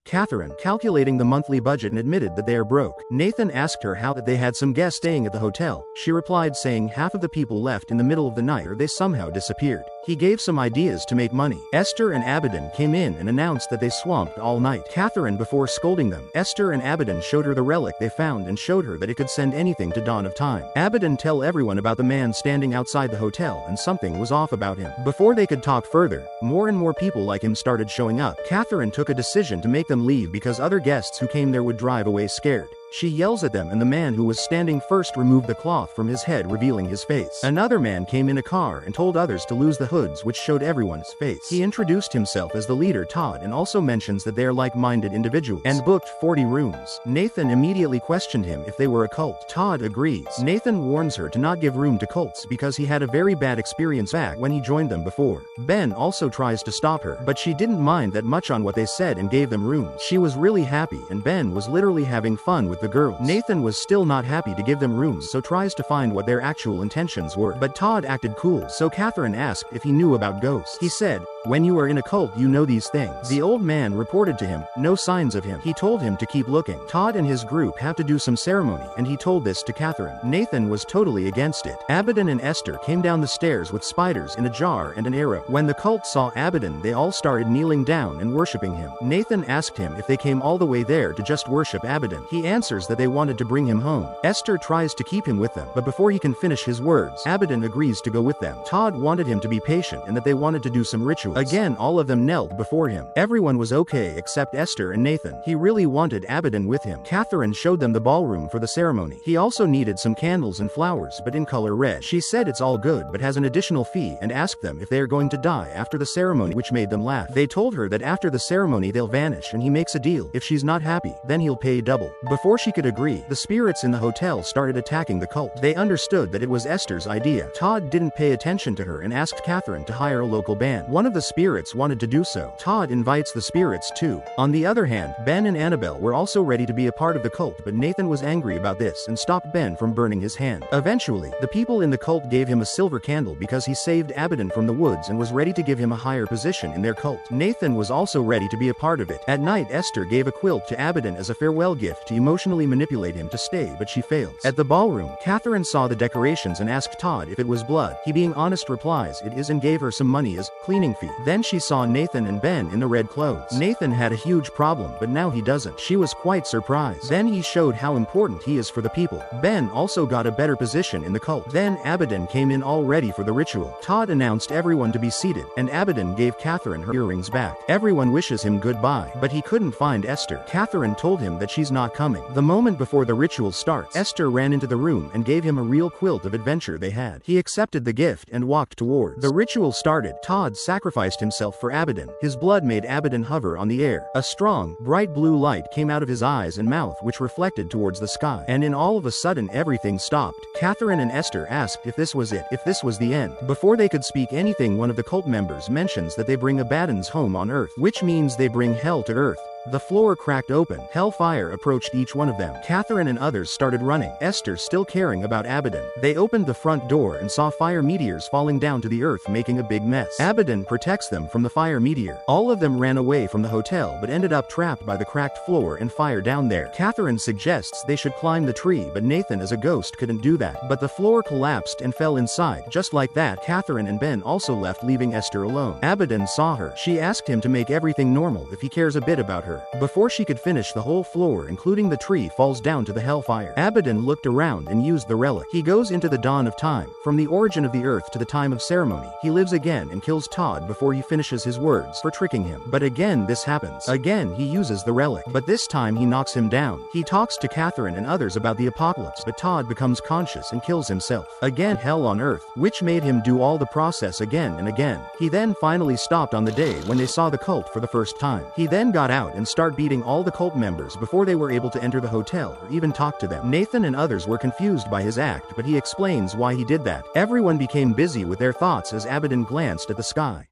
Catherine, calculating the monthly budget, and admitted that they are broke. Nathan asked her how that they had some guests staying at the hotel. She replied saying half of the people left in the middle of the night or they somehow disappeared. He gave some ideas to make money. Esther and Abaddon came in and announced that they swamped all night. Catherine, before scolding them, Esther and Abaddon showed her the relic they found and showed her that it could send anything to Dawn of Time. Abaddon tell everyone about the man standing outside the hotel and something was off about him. Before they could talk further, more and more people like him started showing up. Catherine took a decision to make them leave because other guests who came there would drive away scared. She yells at them and the man who was standing first removed the cloth from his head, revealing his face. Another man came in a car and told others to lose the hoods, which showed everyone's face. He introduced himself as the leader Todd and also mentions that they are like-minded individuals and booked 40 rooms. Nathan immediately questioned him if they were a cult. Todd agrees. Nathan warns her to not give room to cults because he had a very bad experience back when he joined them before. Ben also tries to stop her, but she didn't mind that much on what they said and gave them rooms. She was really happy and Ben was literally having fun with the girls. Nathan was still not happy to give them rooms, so tries to find what their actual intentions were. But Todd acted cool, so Catherine asked if he knew about ghosts. He said, "When you are in a cult you know these things." The old man reported to him, no signs of him. He told him to keep looking. Todd and his group have to do some ceremony, and he told this to Catherine. Nathan was totally against it. Abaddon and Esther came down the stairs with spiders in a jar and an arrow. When the cult saw Abaddon, they all started kneeling down and worshipping him. Nathan asked him if they came all the way there to just worship Abaddon. He answers that they wanted to bring him home. Esther tries to keep him with them, but before he can finish his words, Abaddon agrees to go with them. Todd wanted him to be patient and that they wanted to do some rituals. Again, all of them knelt before him. Everyone was okay except Esther and Nathan. He really wanted Abaddon with him. Catherine showed them the ballroom for the ceremony. He also needed some candles and flowers, but in color red. She said it's all good but has an additional fee and asked them if they are going to die after the ceremony, which made them laugh. They told her that after the ceremony they'll vanish and he makes a deal. If she's not happy, then he'll pay double. Before she could agree, the spirits in the hotel started attacking the cult. They understood that it was Esther's idea. Todd didn't pay attention to her and asked Catherine to hire a local band. One of the spirits wanted to do so. Todd invites the spirits too. On the other hand, Ben and Annabelle were also ready to be a part of the cult, but Nathan was angry about this and stopped Ben from burning his hand. Eventually, the people in the cult gave him a silver candle because he saved Abaddon from the woods and was ready to give him a higher position in their cult. Nathan was also ready to be a part of it. At night, Esther gave a quilt to Abaddon as a farewell gift to emotionally manipulate him to stay, but she fails. At the ballroom, Catherine saw the decorations and asked Todd if it was blood. He, being honest, replies it is and gave her some money as cleaning fee. Then she saw Nathan and Ben in the red clothes. Nathan had a huge problem, but now he doesn't. She was quite surprised. Then he showed how important he is for the people. Ben also got a better position in the cult. Then Abaddon came in all ready for the ritual. Todd announced everyone to be seated, and Abaddon gave Catherine her earrings back. Everyone wishes him goodbye, but he couldn't find Esther. Catherine told him that she's not coming. The moment before the ritual starts, Esther ran into the room and gave him a real quilt of adventure they had. He accepted the gift and walked towards. The ritual started. Todd sacrificed himself for Abaddon. His blood made Abaddon hover on the air. A strong, bright blue light came out of his eyes and mouth, which reflected towards the sky. And in all of a sudden everything stopped. Catherine and Esther asked if this was it, if this was the end. Before they could speak anything, one of the cult members mentions that they bring Abaddon's home on Earth, which means they bring hell to Earth. The floor cracked open. Hellfire approached each one of them. Catherine and others started running, Esther still caring about Abaddon. They opened the front door and saw fire meteors falling down to the earth, making a big mess. Abaddon protects them from the fire meteor. All of them ran away from the hotel but ended up trapped by the cracked floor and fire down there. Catherine suggests they should climb the tree, but Nathan as a ghost couldn't do that. But the floor collapsed and fell inside. Just like that, Catherine and Ben also left, leaving Esther alone. Abaddon saw her. She asked him to make everything normal if he cares a bit about her. Before she could finish, the whole floor, including the tree, falls down to the hellfire. Abaddon looked around and used the relic. He goes into the dawn of time. From the origin of the earth to the time of ceremony, he lives again and kills Todd before he finishes his words for tricking him. But again this happens. Again he uses the relic, but this time he knocks him down. He talks to Catherine and others about the apocalypse, but Todd becomes conscious and kills himself. Again hell on earth, which made him do all the process again and again. He then finally stopped on the day when they saw the cult for the first time. He then got out and started beating all the cult members before they were able to enter the hotel or even talk to them. Nathan and others were confused by his act, but he explains why he did that. Everyone became busy with their thoughts as Abaddon glanced at the sky.